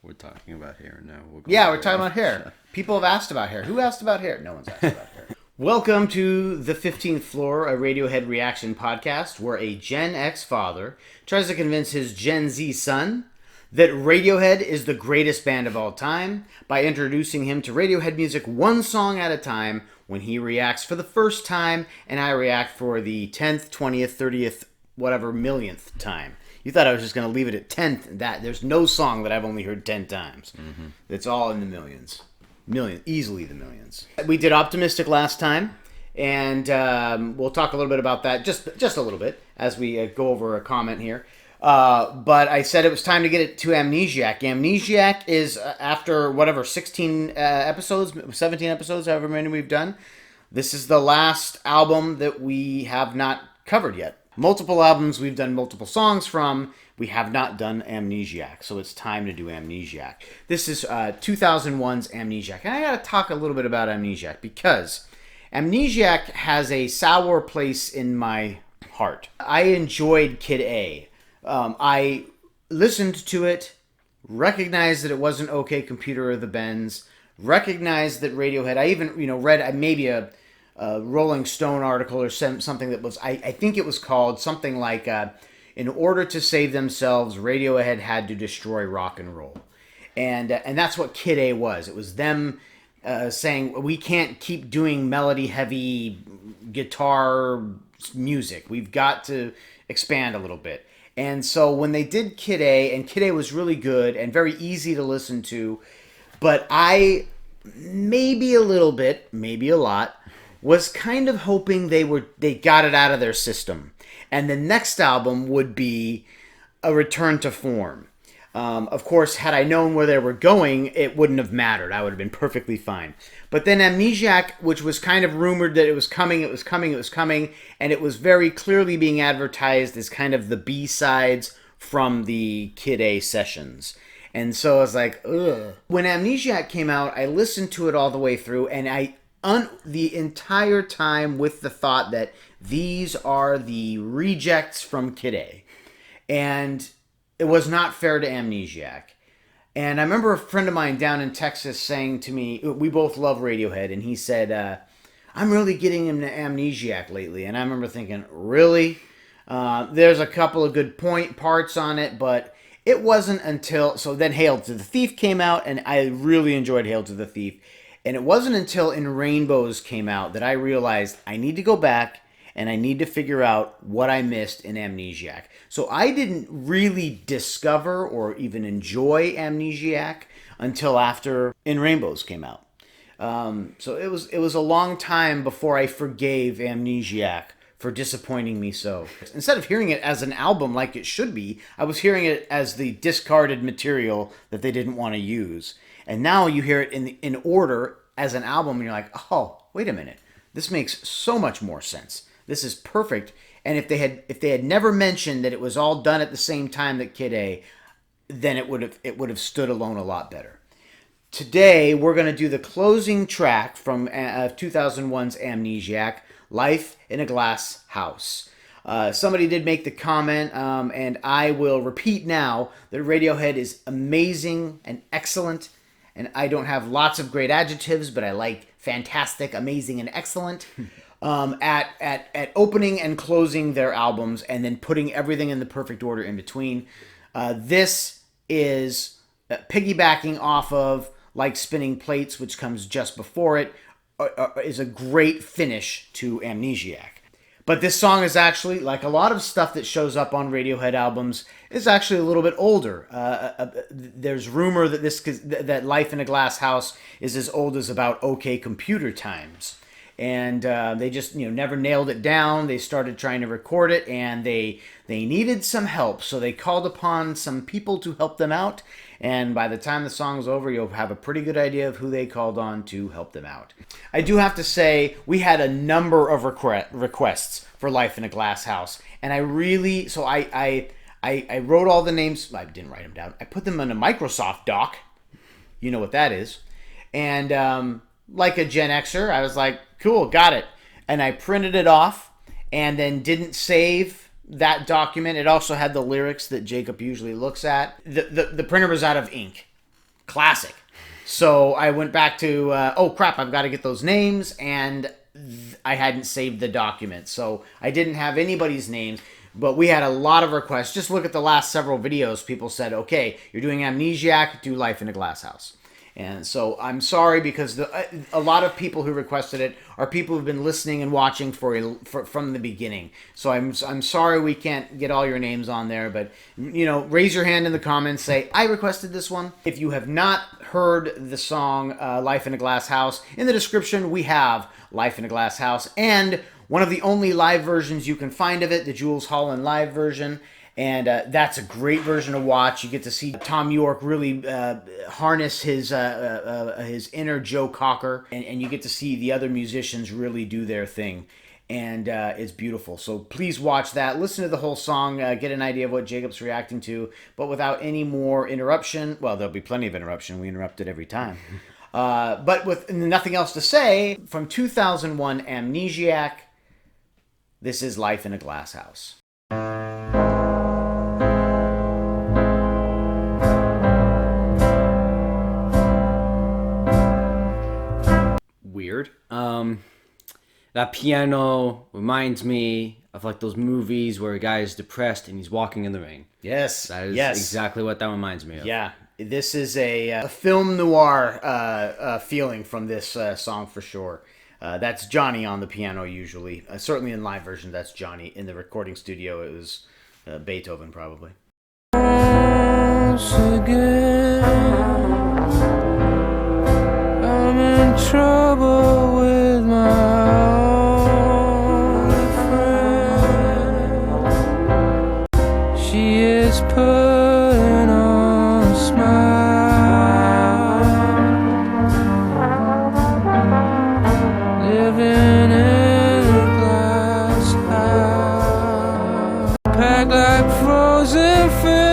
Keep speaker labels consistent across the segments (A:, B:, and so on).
A: we're talking about hair now.
B: We're talking about hair. People have asked about hair. Who asked about hair? No one's asked about hair. Welcome to the 15th Floor, a Radiohead reaction podcast where a Gen X father tries to convince his Gen Z son that Radiohead is the greatest band of all time by introducing him to Radiohead music one song at a time when he reacts for the first time and I react for the 10th, 20th, 30th, whatever millionth time. You thought I was just going to leave it at 10th. There's no song that I've only heard 10 times. Mm-hmm. It's all in the millions. Easily the millions. We did Optimistic last time, and we'll talk a little bit about that, just a little bit, as we go over a comment here. But I said it was time to get it to Amnesiac. Amnesiac is, after, 16 episodes, 17 episodes, however many we've done, this is the last album that we have not covered yet. Multiple albums we've done multiple songs from. We have not done Amnesiac, so it's time to do Amnesiac. This is 2001's Amnesiac. And I got to talk a little bit about Amnesiac because Amnesiac has a sour place in my heart. I enjoyed Kid A. I listened to it, recognized that it wasn't OK Computer or the Bends, recognized that Radiohead, I even read maybe a Rolling Stone article or something that was, I think it was called something like, in order to save themselves, Radiohead had to destroy rock and roll. And that's what Kid A was. It was them saying, we can't keep doing melody-heavy guitar music. We've got to expand a little bit. And so when they did Kid A, and Kid A was really good and very easy to listen to, but I, maybe a little bit, maybe a lot, was kind of hoping they got it out of their system. And the next album would be a return to form. Of course, had I known where they were going, it wouldn't have mattered. I would have been perfectly fine. But then Amnesiac, which was kind of rumored that it was coming, and it was very clearly being advertised as kind of the B-sides from the Kid A sessions. And so I was like, ugh. When Amnesiac came out, I listened to it all the way through, and the entire time with the thought that these are the rejects from Kid A. And it was not fair to Amnesiac. And I remember a friend of mine down in Texas saying to me, we both love Radiohead, and he said, I'm really getting into Amnesiac lately. And I remember thinking, really? There's a couple of good parts on it, but it wasn't until... So then Hail to the Thief came out, and I really enjoyed Hail to the Thief. And it wasn't until In Rainbows came out that I realized I need to go back and I need to figure out what I missed in Amnesiac. So I didn't really discover or even enjoy Amnesiac until after In Rainbows came out. So it was a long time before I forgave Amnesiac for disappointing me so. Instead of hearing it as an album like it should be, I was hearing it as the discarded material that they didn't want to use. And now you hear it in order as an album, and you're like, oh, wait a minute. This makes so much more sense. This is perfect. And if they had never mentioned that it was all done at the same time that Kid A, then it would have stood alone a lot better. Today, we're going to do the closing track from 2001's Amnesiac, Life in a Glass House. Somebody did make the comment, and I will repeat now, that Radiohead is amazing and excellent. And I don't have lots of great adjectives, but I like fantastic, amazing, and excellent at opening and closing their albums and then putting everything in the perfect order in between. This is piggybacking off of Like Spinning Plates, which comes just before it, is a great finish to Amnesiac. But this song is actually, like a lot of stuff that shows up on Radiohead albums, is actually a little bit older. There's rumor that that Life in a Glass House is as old as about OK Computer times. And they just never nailed it down. They started trying to record it, and they needed some help. So they called upon some people to help them out. And by the time the song's over, you'll have a pretty good idea of who they called on to help them out. I do have to say, we had a number of requests for Life in a Glass House. And I really... So I wrote all the names. I didn't write them down. I put them in a Microsoft doc. You know what that is. And like a Gen Xer, I was like, cool, got it. And I printed it off and then didn't save that document. It also had the lyrics that Jacob usually looks at. The printer was out of ink. Classic. So I went back to, oh crap, I've got to get those names, and I hadn't saved the document. So I didn't have anybody's names, but we had a lot of requests. Just look at the last several videos. People said, okay, you're doing Amnesiac, do Life in a Glasshouse. And so I'm sorry, because a lot of people who requested it are people who've been listening and watching from the beginning. So I'm sorry we can't get all your names on there, but raise your hand in the comments, say I requested this one. If you have not heard the song Life in a Glass House, in the description we have Life in a Glass House and one of the only live versions you can find of it, the Jules Holland live version. And that's a great version to watch. You get to see Tom York really harness his inner Joe Cocker, and you get to see the other musicians really do their thing. And it's beautiful. So please watch that. Listen to the whole song. Get an idea of what Jacob's reacting to. But without any more interruption, well, there'll be plenty of interruption. We interrupt it every time. But with nothing else to say, from 2001 Amnesiac, this is Life in a Glass House. Weird. That piano reminds me of like those movies where a guy is depressed and he's walking in the rain. Yes. That is exactly what that reminds me of. Yeah. This is a film noir feeling from this song for sure. That's Johnny on the piano usually. Certainly in live version, that's Johnny. In the recording studio, it was Beethoven probably. Once again, I'm in trouble with my only friend. She is putting on a smile, living in a glass house, packed like frozen fish.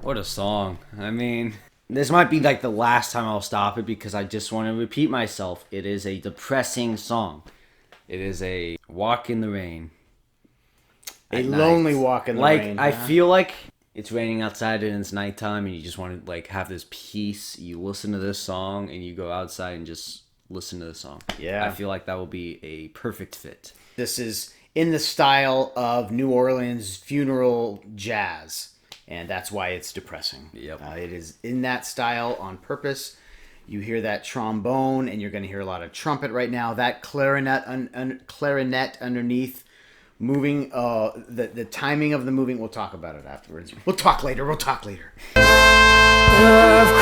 B: What a song. I mean, this might be like the last time I'll stop it because I just want to repeat myself. It is a depressing song. It is a walk in the rain. A lonely walk in the rain. I feel like it's raining outside and it's nighttime and you just want to like have this peace. You listen to this song and you go outside and just listen to the song. Yeah. I feel like that will be a perfect fit. This is in the style of New Orleans funeral jazz. And that's why it's depressing. Yep. It is in that style on purpose. You hear that trombone, and you're going to hear a lot of trumpet right now. That clarinet underneath, moving. The timing of the moving. We'll talk about it afterwards. We'll talk later. Well, of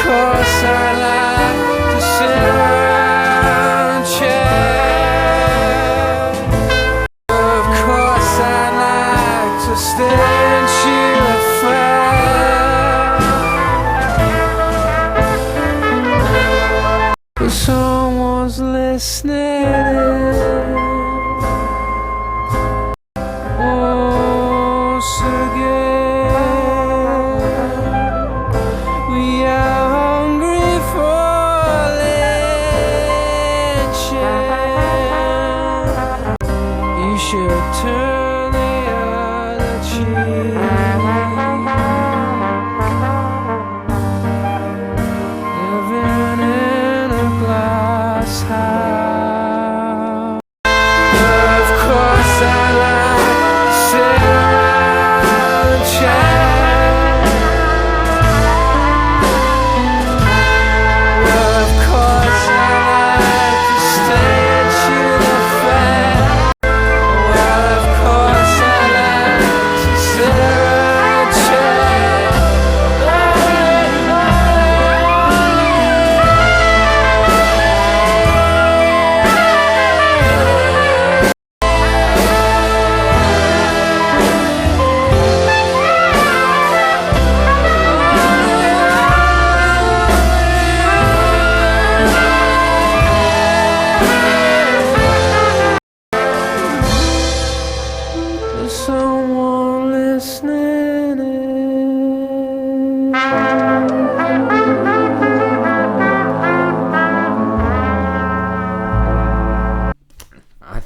B: course, I like to sit around and chat. Of course, I like to stay and chill. Someone's listening. Once again, we are hungry for lynching. You should turn the other cheek. Of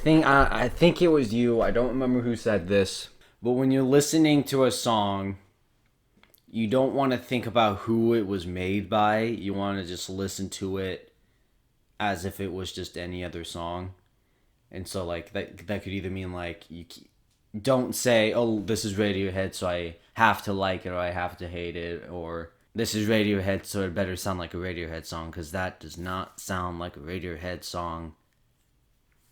A: think it was you. I don't remember who said this, but when you're listening to a song, you don't want to think about who it was made by. You want to just listen to it as if it was just any other song. And so like that could either mean like you don't say, "Oh, this is Radiohead, so I have to like it or I have to hate it," or "This is Radiohead, so it better sound like a Radiohead song," because that does not sound like a Radiohead song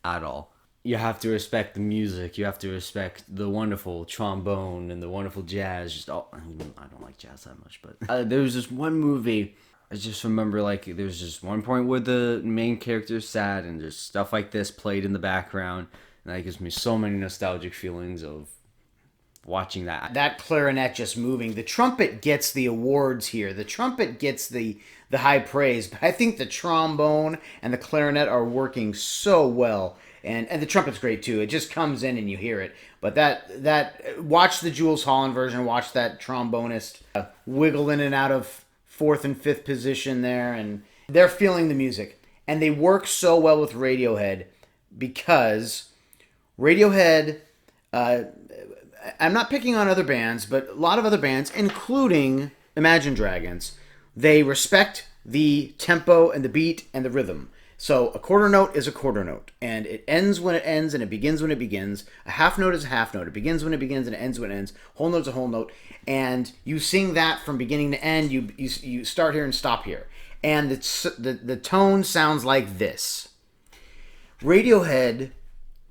A: at all. You have to respect the music. You have to respect the wonderful trombone and the wonderful jazz. I don't like jazz that much, but there was this one movie. I just remember like there's just one point where the main character is sad and just stuff like this played in the background, and that gives me so many nostalgic feelings of watching that.
B: That clarinet just moving. The trumpet gets the awards here. The trumpet gets the high praise, but I think the trombone and the clarinet are working so well. And the trumpet's great too. It just comes in and you hear it. But that watch the Jools Holland version. Watch that trombonist wiggle in and out of fourth and fifth position there, and they're feeling the music. And they work so well with Radiohead because Radiohead. I'm not picking on other bands, but a lot of other bands, including Imagine Dragons, they respect the tempo and the beat and the rhythm. So a quarter note is a quarter note, and it ends when it ends, and it begins when it begins. A half note is a half note. It begins when it begins, and it ends when it ends. Whole note's a whole note, and you sing that from beginning to end. You start here and stop here, and the tone sounds like this. Radiohead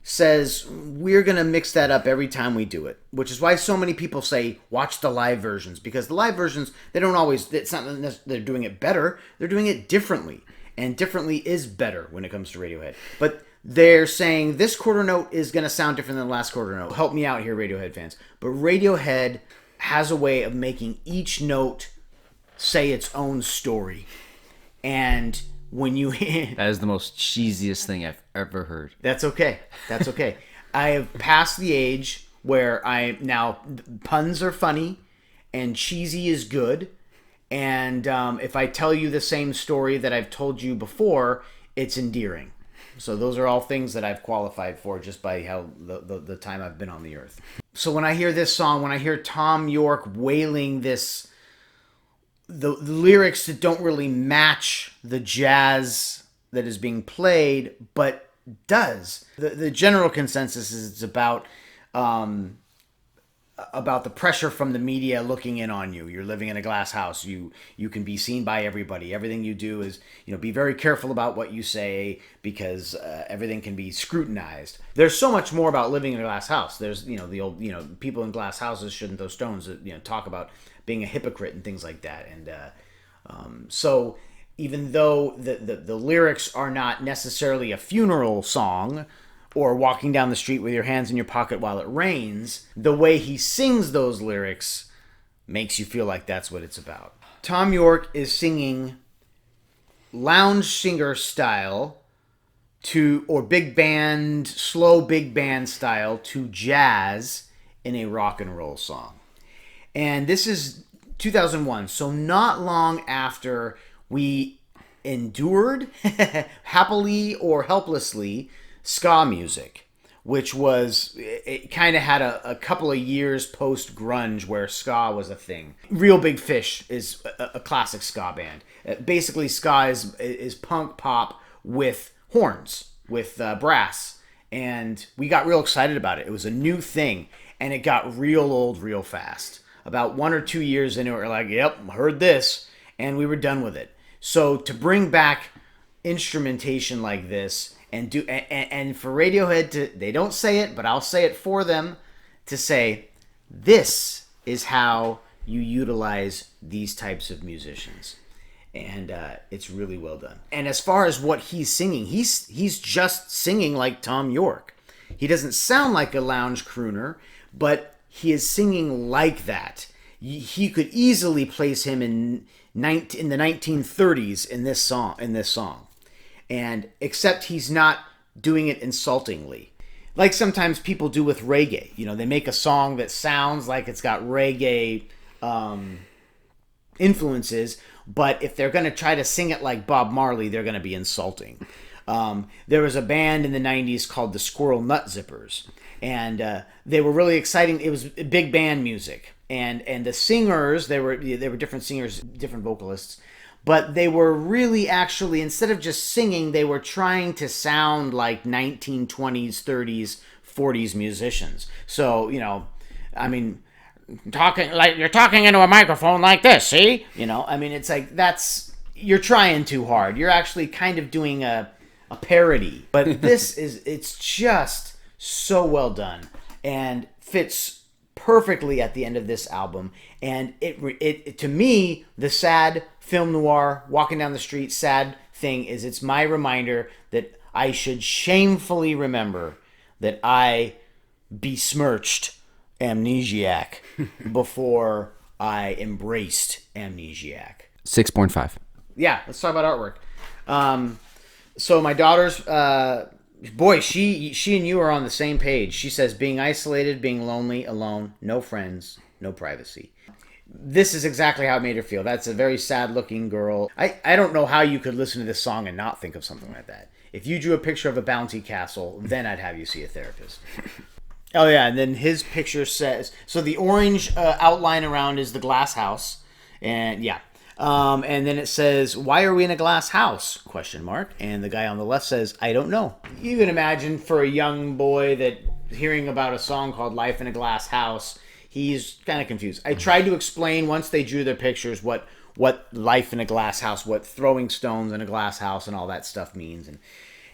B: says we're going to mix that up every time we do it, which is why so many people say watch the live versions, because the live versions, they don't always, it's not that they're doing it better, they're doing it differently, and differently is better when it comes to Radiohead. But they're saying this quarter note is going to sound different than the last quarter note. Help me out here, Radiohead fans. But Radiohead has a way of making each note say its own story. And when you
A: that is the most cheesiest thing I've ever heard.
B: That's okay. That's okay. I have passed the age where I now puns are funny and cheesy is good. And if I tell you the same story that I've told you before, it's endearing. So those are all things that I've qualified for just by how the time I've been on the earth. So when I hear this song, when I hear Tom York wailing this, the lyrics that don't really match the jazz that is being played, but does. The general consensus is it's about the pressure from the media looking in on you. You're living in a glass house. You can be seen by everybody. Everything you do is, be very careful about what you say because everything can be scrutinized. There's so much more about living in a glass house. There's, the old, people in glass houses shouldn't throw stones, talk about being a hypocrite and things like that. And so even though the lyrics are not necessarily a funeral song or walking down the street with your hands in your pocket while it rains, the way he sings those lyrics makes you feel like that's what it's about. Tom York is singing lounge singer style or big band, slow big band style to jazz in a rock and roll song. And this is 2001, so not long after we endured, happily or helplessly, ska music, which was, it kind of had a couple of years post-grunge where ska was a thing. Real Big Fish is a classic ska band. Basically, ska is punk pop with horns, with brass. And we got real excited about it. It was a new thing, and it got real old real fast. About 1 or 2 years into it, we're like, yep, heard this, and we were done with it. So to bring back instrumentation like this and for Radiohead to, they don't say it, but I'll say it for them, to say, this is how you utilize these types of musicians. And it's really well done. And as far as what he's singing, he's just singing like Tom York. He doesn't sound like a lounge crooner, but he is singing like that. He could easily place him in the 1930s in this song. And except he's not doing it insultingly. Like sometimes people do with reggae. They make a song that sounds like it's got reggae influences, but if they're going to try to sing it like Bob Marley, they're going to be insulting. There was a band in the 90s called the Squirrel Nut Zippers, and they were really exciting. It was big band music, and the singers, they were different singers, different vocalists, but they were really actually, instead of just singing, they were trying to sound like 1920s, 30s, 40s musicians. So, I mean, talking like you're talking into a microphone like this, see? I mean, it's like you're trying too hard. You're actually kind of doing a parody. But it's just so well done and fits perfectly at the end of this album. And it to me, the sad film noir, walking down the street, sad thing is it's my reminder that I should shamefully remember that I besmirched Amnesiac before I embraced Amnesiac.
A: 6.5.
B: Yeah, let's talk about artwork. So my daughter's boy, she and you are on the same page. She says being isolated, being lonely, alone, no friends, no privacy. This is exactly how it made her feel. That's a very sad looking girl. I don't know how you could listen to this song and not think of something like that. If you drew a picture of a bounty castle, then I'd have you see a therapist. Oh yeah, and then his picture says, so the orange outline around is the Glasshouse, and yeah. And then it says, why are we in a glass house? Question mark. And the guy on the left says, I don't know. You can imagine for a young boy that hearing about a song called Life in a Glass House, he's kind of confused. I tried to explain once they drew their pictures what life in a glass house, what throwing stones in a glass house and all that stuff means.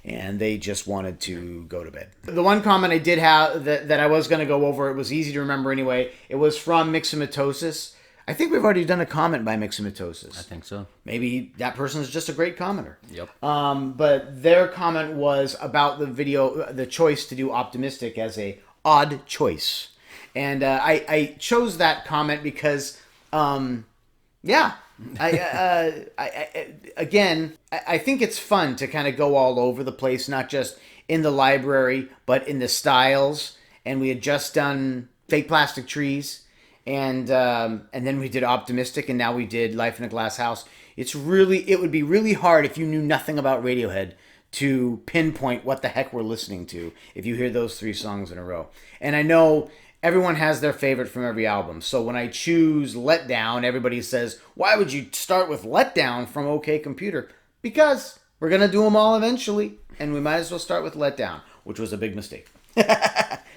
B: And they just wanted to go to bed. The one comment I did have that I was going to go over, it was easy to remember anyway. It was from Mixomatosis. I think we've already done a comment by Mixomatosis.
A: I think so.
B: Maybe that person is just a great commenter.
A: Yep.
B: But their comment was about the video, the choice to do Optimistic as a odd choice. And I chose that comment because, yeah. I think it's fun to kind of go all over the place, not just in the library, but in the styles. And we had just done Fake Plastic Trees. And then we did Optimistic, and now we did Life in a Glass House. It would be really hard if you knew nothing about Radiohead to pinpoint what the heck we're listening to if you hear those three songs in a row. And I know everyone has their favorite from every album. So when I choose Let Down, everybody says, why would you start with Let Down from OK Computer? Because we're going to do them all eventually, and we might as well start with Let Down, which was a big mistake.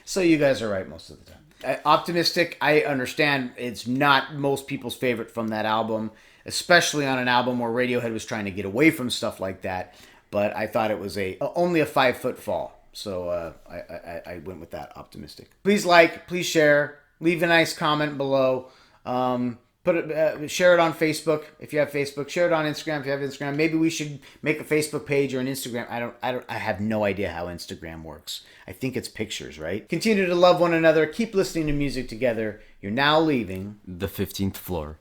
B: So you guys are right most of the time. Optimistic, I understand it's not most people's favorite from that album, especially on an album where Radiohead was trying to get away from stuff like that. But I thought it was only a 5-foot fall, so I went with that, Optimistic. Please like, please share, leave a nice comment below. Share it on Facebook if you have Facebook. Share it on Instagram if you have Instagram. Maybe we should make a Facebook page or an Instagram. I have no idea how Instagram works. I think it's pictures, right? Continue to love one another. Keep listening to music together. You're now leaving
A: the 15th floor.